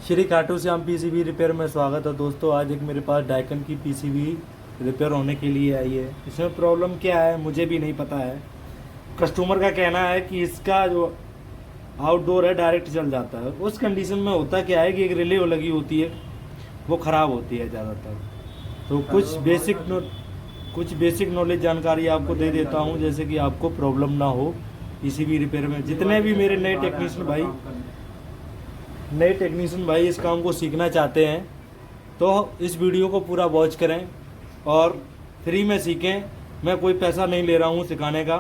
Shri Khatu Shyam PCB repair में स्वागत है दोस्तों। आज एक मेरे पास डाइकन की पीसीबी रिपेयर होने के लिए आई है। इसमें प्रॉब्लम क्या है मुझे भी नहीं पता है। कस्टमर का कहना है कि इसका जो आउटडोर है डायरेक्ट जल जाता है। उस कंडीशन में होता क्या है कि एक रिले लगी होती है वो ख़राब होती है ज़्यादातर। तो कुछ बेसिक नॉलेज जानकारी आपको दे देता हूँ, जैसे कि आपको प्रॉब्लम ना हो पीसीबी रिपेयर में। जितने भी मेरे नए टेक्नीशियन भाई इस काम को सीखना चाहते हैं तो इस वीडियो को पूरा वॉच करें और फ्री में सीखें। मैं कोई पैसा नहीं ले रहा हूँ सिखाने का,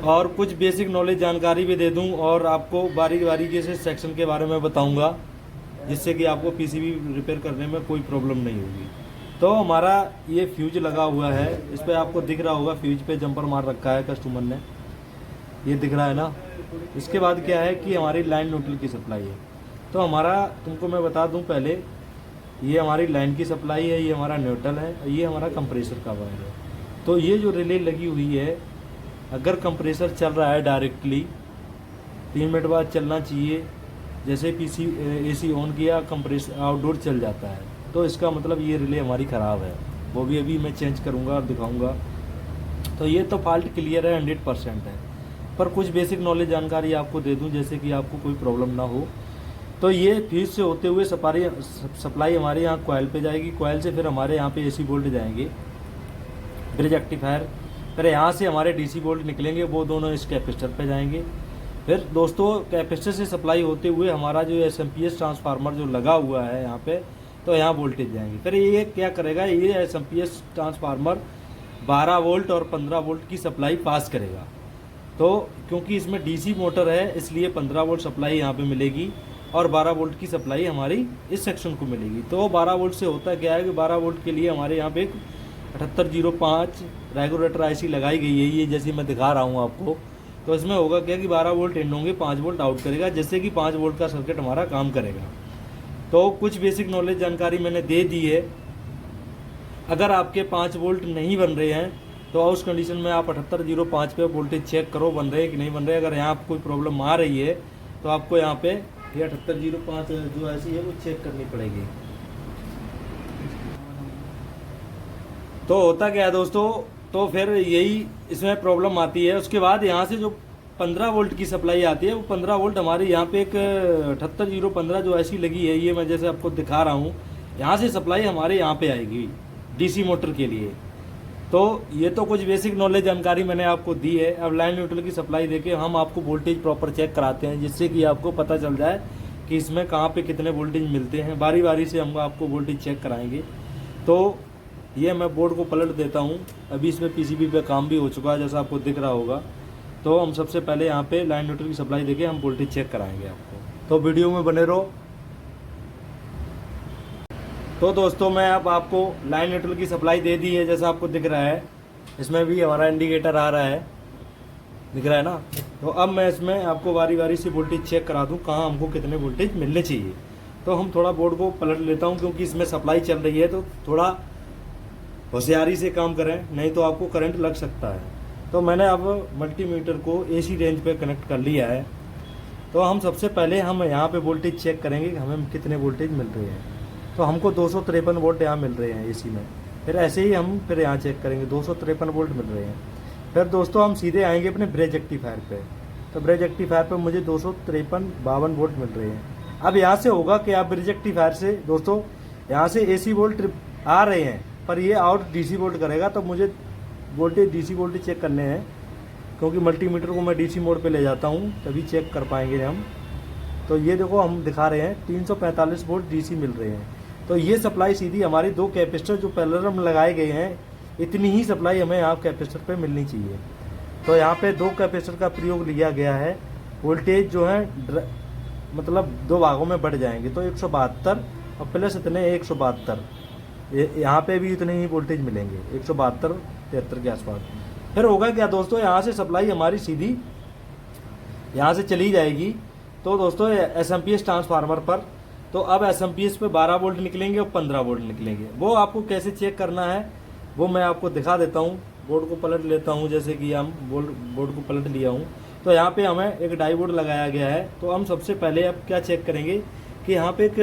और कुछ बेसिक नॉलेज जानकारी भी दे दूँ और आपको बारीकी से सेक्शन के बारे में बताऊँगा, जिससे कि आपको पीसीबी रिपेयर करने में कोई प्रॉब्लम नहीं होगी। तो हमारा ये फ्यूज लगा हुआ है, इस पर आपको दिख रहा होगा फ्यूज पे जंपर मार रखा है कस्टमर ने, ये दिख रहा है ना। इसके बाद क्या है कि हमारी लाइन न्यूट्रल की सप्लाई है। तो हमारा तुमको मैं बता दूं पहले, ये हमारी लाइन की सप्लाई है, ये हमारा न्यूट्रल है, ये हमारा कंप्रेसर का वायर है। तो ये जो रिले लगी हुई है, अगर कंप्रेसर चल रहा है डायरेक्टली 3 मिनट बाद चलना चाहिए। जैसे एसी ऑन किया कंप्रेसर आउटडोर चल जाता है, तो इसका मतलब ये रिले हमारी ख़राब है। वो भी अभी मैं चेंज करूँगा और दिखाऊँगा। तो ये तो फॉल्ट क्लियर है, 100% है। पर कुछ बेसिक नॉलेज जानकारी आपको दे दूं, जैसे कि आपको कोई प्रॉब्लम ना हो। तो ये फ्यूज से होते हुए सप्लाई हमारे यहाँ कॉयल पे जाएगी, कॉयल से फिर हमारे यहाँ पे एसी बोल्ट जाएंगे ब्रिज रेक्टिफायर, फिर यहाँ से हमारे डीसी बोल्ट निकलेंगे, वो दोनों इस कैपेसिटर पे जाएंगे। फिर दोस्तों कैपेसिटर से सप्लाई होते हुए हमारा जो एसएमपीएस ट्रांसफार्मर जो लगा हुआ है यहाँ पे, तो यहाँ वोल्टेज जाएंगे। फिर ये क्या करेगा, ये एसएमपीएस ट्रांसफार्मर 12 वोल्ट और 15 वोल्ट की सप्लाई पास करेगा। तो क्योंकि इसमें डीसी मोटर है इसलिए 15 वोल्ट सप्लाई यहाँ पे मिलेगी और 12 वोल्ट की सप्लाई हमारी इस सेक्शन को मिलेगी। तो 12 वोल्ट से होता क्या है कि 12 वोल्ट के लिए हमारे यहाँ पे एक 7805 रेगुलेटर आईसी लगाई गई है, ये जैसे मैं दिखा रहा हूँ आपको। तो इसमें होगा क्या कि 12 वोल्ट इन होंगे, 5 वोल्ट आउट करेगा, जिससे कि 5 वोल्ट का सर्किट हमारा काम करेगा। तो कुछ बेसिक नॉलेज जानकारी मैंने दे दी है। अगर आपके 5 वोल्ट नहीं बन रहे हैं तो उस कंडीशन में आप 7805 पे वोल्टेज चेक करो बन रहे हैं कि नहीं बन रहे। अगर यहाँ पर कोई प्रॉब्लम आ रही है तो आपको यहाँ पे ये 7805 जो ऐसी है वो चेक करनी पड़ेगी। तो होता क्या है दोस्तों, तो फिर यही इसमें प्रॉब्लम आती है। उसके बाद यहाँ से जो 15 वोल्ट की सप्लाई आती है, वो 15 वोल्ट हमारे यहाँ पे एक 7805 जो ऐसी लगी है, ये मैं जैसे आपको दिखा रहा हूँ, यहाँ से सप्लाई हमारे यहाँ पे आएगी डीसी मोटर के लिए। तो ये तो कुछ बेसिक नॉलेज जानकारी मैंने आपको दी है। अब लाइन न्यूट्रल की सप्लाई देके हम आपको वोल्टेज प्रॉपर चेक कराते हैं, जिससे कि आपको पता चल जाए कि इसमें कहाँ पे कितने वोल्टेज मिलते हैं। बारी बारी से हम आपको वोल्टेज चेक कराएंगे। तो ये मैं बोर्ड को पलट देता हूँ। अभी इसमें पीसीबी पे काम भी हो चुका है, जैसा आपको दिख रहा होगा। तो हम सबसे पहले यहाँ पे लाइन न्यूट्रल की सप्लाई देके हम वोल्टेज चेक कराएंगे आपको। तो वीडियो में बने रहो। तो दोस्तों मैं अब आपको लाइन न्यूट्रल की सप्लाई दे दी है, जैसा आपको दिख रहा है। इसमें भी हमारा इंडिकेटर आ रहा है, दिख रहा है ना। तो अब मैं इसमें आपको बारी बारी से वोल्टेज चेक करा दूं कहाँ हमको कितने वोल्टेज मिलने चाहिए। तो हम थोड़ा बोर्ड को पलट लेता हूं, क्योंकि इसमें सप्लाई चल रही है, तो थोड़ा होशियारी से काम करें, नहीं तो आपको करंट लग सकता है। तो मैंने अब मल्टीमीटर को AC रेंज पे कनेक्ट कर लिया है। तो हम सबसे पहले हम यहाँ पे वोल्टेज चेक करेंगे कि हमें कितने वोल्टेज मिल रहे हैं। तो हमको 253 वोल्ट यहाँ मिल रहे हैं AC में। फिर ऐसे ही हम फिर यहाँ चेक करेंगे, 253 वोल्ट मिल रहे हैं। फिर दोस्तों हम सीधे आएंगे अपने ब्रिज रेक्टिफायर पे। तो ब्रिज रेक्टिफायर पे मुझे 253-52 वोल्ट मिल रहे हैं। अब यहाँ से होगा कि आप ब्रिज रेक्टिफायर से दोस्तों यहाँ से AC वोल्ट आ रहे हैं, पर ये आउट DC वोल्ट करेगा। तो मुझे वोल्टेज DC वोल्टेज चेक करने हैं, क्योंकि मल्टीमीटर को मैं DC मोड पे ले जाता हूँ, तभी चेक कर पाएंगे हम। तो ये देखो हम दिखा रहे हैं 345 वोल्ट DC मिल रहे हैं। तो ये सप्लाई सीधी हमारी 2 कैपेसिटर जो पैरेलल में लगाए गए हैं, इतनी ही सप्लाई हमें यहाँ कैपेसिटर पे मिलनी चाहिए। तो यहाँ पे 2 कैपेसिटर का प्रयोग लिया गया है। वोल्टेज जो है मतलब 2 भागों में बढ़ जाएंगे, तो 172 और प्लस इतने 172, यहाँ पे भी इतने ही वोल्टेज मिलेंगे, 172-73 के आसपास। फिर होगा क्या दोस्तों, यहाँ से सप्लाई हमारी सीधी यहाँ से चली जाएगी। तो दोस्तों एसएमपीएस ट्रांसफार्मर पर, तो अब एसएमपीएस पे 12 वोल्ट निकलेंगे और 15 वोल्ट निकलेंगे। वो आपको कैसे चेक करना है वो मैं आपको दिखा देता हूँ। बोर्ड को पलट लेता हूँ, जैसे कि हम बोर्ड को पलट लिया हूँ। तो यहाँ पे हमें एक डाई बोर्ड लगाया गया है। तो हम सबसे पहले अब क्या चेक करेंगे कि यहाँ पे एक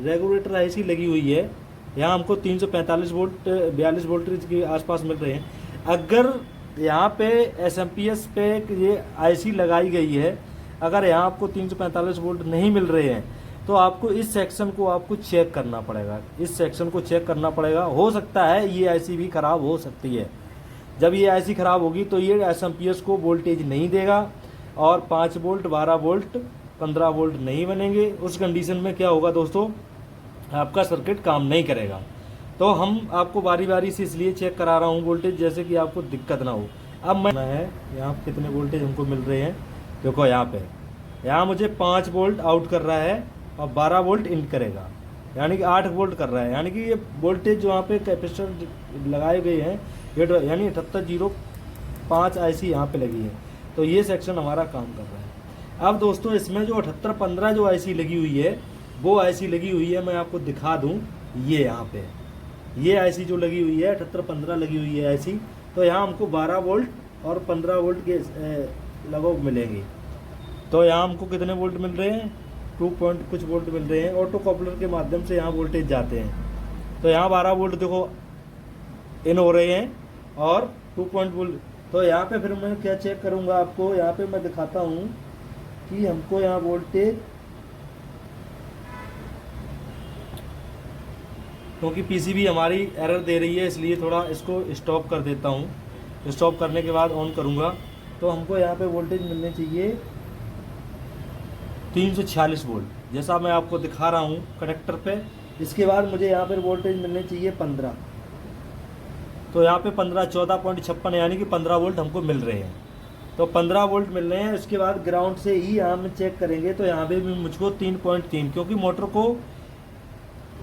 रेगुलेटर ऐसी लगी हुई है, यहाँ हमको 345 वोल्ट 42 वोल्टेज के आसपास मिल रहे हैं। अगर यहाँ पे एसएमपीएस पे ये आईसी लगाई गई है, अगर यहाँ आपको 345 वोल्ट नहीं मिल रहे हैं तो आपको इस सेक्शन को आपको चेक करना पड़ेगा। इस सेक्शन को चेक करना पड़ेगा। हो सकता है ये आईसी भी ख़राब हो सकती है। जब ये आईसी ख़राब होगी तो ये एसएमपीएस को वोल्टेज नहीं देगा और 5 वोल्ट 12 वोल्ट 15 वोल्ट नहीं बनेंगे। उस कंडीशन में क्या होगा दोस्तों, आपका सर्किट काम नहीं करेगा। तो हम आपको बारी बारी से इसलिए चेक करा रहा हूँ वोल्टेज, जैसे कि आपको दिक्कत ना हो। अब मैं यहाँ कितने वोल्टेज हमको मिल रहे हैं, देखो यहाँ मुझे 5 वोल्ट आउट कर रहा है और 12 वोल्ट इन करेगा, यानी कि 8 वोल्ट कर रहा है। यानी कि ये वोल्टेज जो यहाँ पे कैपेसिटर लगाए गए हैं ये यानी 7805 आईसी यहाँ पे लगी है। तो ये सेक्शन हमारा काम कर रहा है। अब दोस्तों इसमें जो 7815 जो आईसी लगी हुई है वो आईसी लगी हुई है, मैं आपको दिखा दूँ। ये यहाँ पे ये आईसी जो लगी हुई है 7815 लगी हुई है आईसी। तो यहाँ हमको 12 वोल्ट और 15 वोल्ट के लगभग मिलेंगे। तो यहाँ हमको कितने वोल्ट मिल रहे हैं, 2 पॉइंट कुछ वोल्ट मिल रहे हैं। ऑटो कपलर के माध्यम से यहाँ वोल्टेज जाते हैं। तो यहाँ 12 वोल्ट देखो इन हो रहे हैं और 2 पॉइंट वोल्ट। तो यहाँ पे फिर मैं क्या चेक करूँगा आपको, यहाँ पे मैं दिखाता हूँ कि हमको यहाँ वोल्टेज, क्योंकि पीसीबी हमारी एरर दे रही है इसलिए थोड़ा इसको स्टॉप कर देता हूँ। स्टॉप करने के बाद ऑन करूँगा तो हमको यहाँ पे वोल्टेज मिलने चाहिए 346 वोल्ट, जैसा मैं आपको दिखा रहा हूँ कनेक्टर पे। इसके बाद मुझे यहाँ पर वोल्टेज मिलने चाहिए 15। तो यहाँ पे 15 14.56 यानी कि 15 वोल्ट हमको मिल रहे हैं। तो 15 वोल्ट मिल रहे हैं। उसके बाद ग्राउंड से ही हम चेक करेंगे तो यहाँ पे भी मुझको 3.3, क्योंकि मोटर को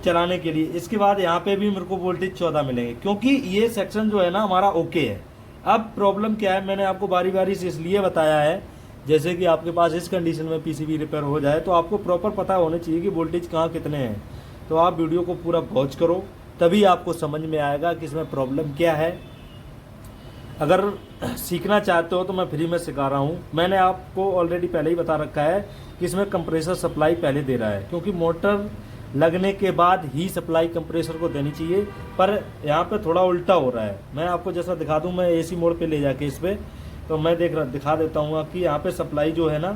चलाने के लिए। इसके बाद यहाँ पे भी मेरे को वोल्टेज 14 मिलेंगे, क्योंकि ये सेक्शन जो है ना हमारा ओके है। अब प्रॉब्लम क्या है, मैंने आपको बारी बारी से इसलिए बताया है, जैसे कि आपके पास इस कंडीशन में पीसीबी रिपेयर हो जाए तो आपको प्रॉपर पता होना चाहिए कि वोल्टेज कहाँ कितने हैं। तो आप वीडियो को पूरा वॉच करो, तभी आपको समझ में आएगा कि इसमें प्रॉब्लम क्या है। अगर सीखना चाहते हो तो मैं फ्री में सिखा रहा हूँ। मैंने आपको ऑलरेडी पहले ही बता रखा है कि इसमें कंप्रेसर सप्लाई पहले दे रहा है, क्योंकि मोटर लगने के बाद ही सप्लाई कंप्रेसर को देनी चाहिए। पर यहाँ पे थोड़ा उल्टा हो रहा है। मैं आपको जैसा दिखा दूँ, मैं एसी मोड पे ले जाके इस पर तो मैं दिखा देता हूँ कि यहाँ पे सप्लाई जो है ना,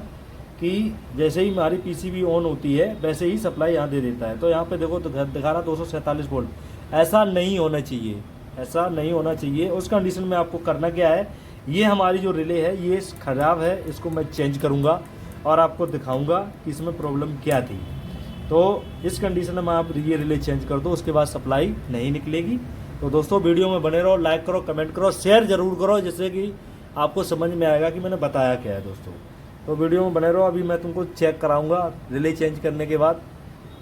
कि जैसे ही हमारी पीसीबी ऑन होती है वैसे ही सप्लाई यहाँ दे देता है। तो यहाँ पे देखो तो दिखा रहा 247 वोल्ट। ऐसा नहीं होना चाहिए, ऐसा नहीं होना चाहिए। उस कंडीशन में आपको करना क्या है, ये हमारी जो रिले है ये ख़राब है, इसको मैं चेंज करूँगा और आपको दिखाऊँगा कि इसमें प्रॉब्लम क्या थी। तो इस कंडीशन में आप ये रिले चेंज कर दो, उसके बाद सप्लाई नहीं निकलेगी। तो दोस्तों वीडियो में बने रहो, लाइक करो, कमेंट करो, शेयर ज़रूर करो, जिससे कि आपको समझ में आएगा कि मैंने बताया क्या है दोस्तों। तो वीडियो में बने रहो। अभी मैं तुमको चेक कराऊंगा रिले चेंज करने के बाद।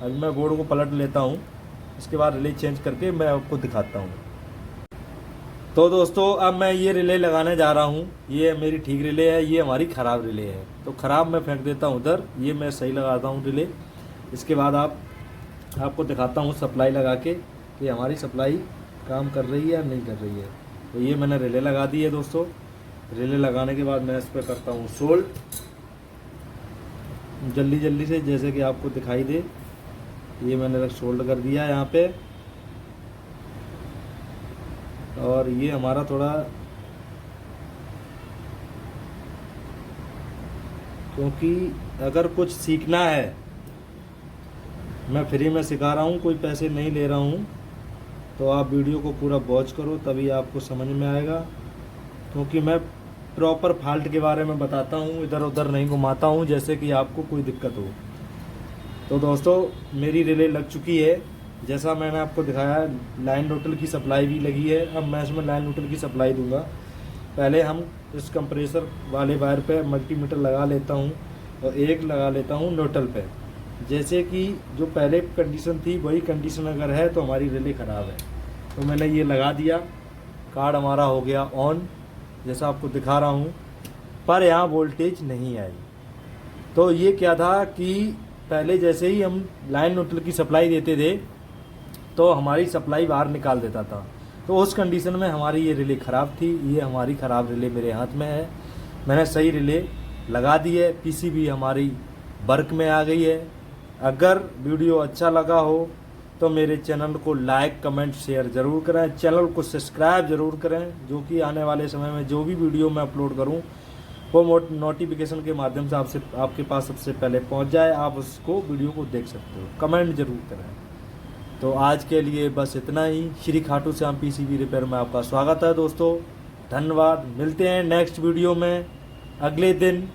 अभी मैं बोर्ड को पलट लेता हूं, इसके बाद रिले चेंज करके मैं आपको दिखाता हूं। तो दोस्तों अब मैं ये रिले लगाने जा रहा हूं। ये मेरी ठीक रिले है, ये हमारी ख़राब रिले है। तो ख़राब मैं फेंक देता हूं उधर, ये मैं सही लगाता हूं रिले। इसके बाद आपको दिखाता हूं सप्लाई लगा के कि हमारी सप्लाई काम कर रही है या नहीं कर रही है। तो ये मैंने रिले लगा दी है दोस्तों। रिले लगाने के बाद मैं इस पर करता हूँ सोल्ड जल्दी जल्दी से, जैसे कि आपको दिखाई दे। ये मैंने सोल्ड कर दिया यहाँ पे। और ये हमारा थोड़ा, क्योंकि अगर कुछ सीखना है, मैं फ्री में सिखा रहा हूँ, कोई पैसे नहीं ले रहा हूँ, तो आप वीडियो को पूरा वॉच करो तभी आपको समझ में आएगा। क्योंकि मैं प्रॉपर फॉल्ट के बारे में बताता हूँ, इधर उधर नहीं घुमाता हूँ, जैसे कि आपको कोई दिक्कत हो। तो दोस्तों मेरी रिले लग चुकी है, जैसा मैंने आपको दिखाया। लाइन न्यूट्रल की सप्लाई भी लगी है। अब मैं इसमें लाइन न्यूट्रल की सप्लाई दूंगा। पहले हम इस कंप्रेसर वाले वायर पे मल्टीमीटर लगा लेता हूँ और एक लगा लेता हूँ न्यूट्रल पे। जैसे कि जो पहले कंडीशन थी वही कंडीशन अगर है तो हमारी रिले ख़राब है। तो मैंने ये लगा दिया, कार्ड हमारा हो गया ऑन, जैसा आपको दिखा रहा हूँ। पर यहाँ वोल्टेज नहीं आई। तो ये क्या था कि पहले जैसे ही हम लाइन न्यूट्रल की सप्लाई देते थे तो हमारी सप्लाई बाहर निकाल देता था। तो उस कंडीशन में हमारी ये रिले ख़राब थी। ये हमारी ख़राब रिले मेरे हाथ में है। मैंने सही रिले लगा दी है, पीसीबी हमारी वर्क में आ गई है। अगर वीडियो अच्छा लगा हो तो मेरे चैनल को लाइक कमेंट शेयर ज़रूर करें, चैनल को सब्सक्राइब ज़रूर करें, जो कि आने वाले समय में जो भी वीडियो मैं अपलोड करूं वो नोटिफिकेशन के माध्यम से आपके पास सबसे पहले पहुंच जाए, आप उसको वीडियो को देख सकते हो। कमेंट ज़रूर करें। तो आज के लिए बस इतना ही। श्री खाटू श्याम पीसीबी रिपेयर में आपका स्वागत है दोस्तों। धन्यवाद। मिलते हैं नेक्स्ट वीडियो में अगले दिन।